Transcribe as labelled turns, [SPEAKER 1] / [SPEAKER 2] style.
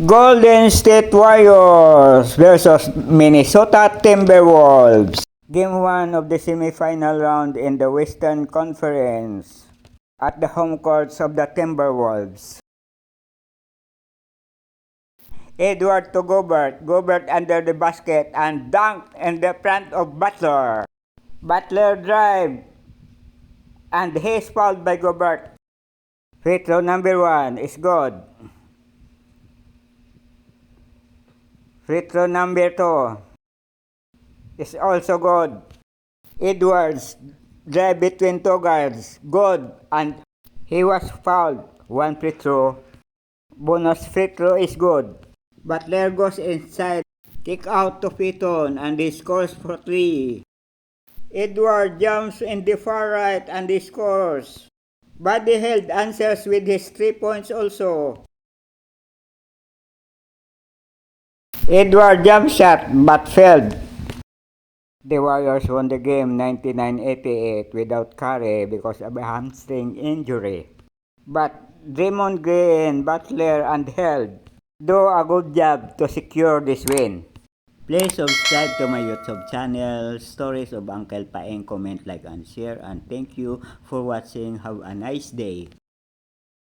[SPEAKER 1] Golden State Warriors versus Minnesota Timberwolves. Game 1 of the semifinal round in the Western Conference at the home courts of the Timberwolves. Edward to Gobert. Gobert under the basket and dunked in the front of Butler. Butler drive and he's fouled by Gobert. Free throw number 1 is good. Free throw number 2 is also good. Edwards drive between two guards, good, and he was fouled. One free throw. Bonus free throw is good. Butler goes inside, kick out to Piton, and he scores for 3. Edward jumps in the far right and he scores. Buddy Hield answers with his 3 points also. Edward jump shot but failed. The Warriors won the game 99-88 without Curry because of a hamstring injury. But Draymond Green, Butler, and Hield do a good job to secure this win. Please subscribe to my YouTube channel, Stories of Uncle Paeng, comment, like, and share. And thank you for watching. Have a nice day.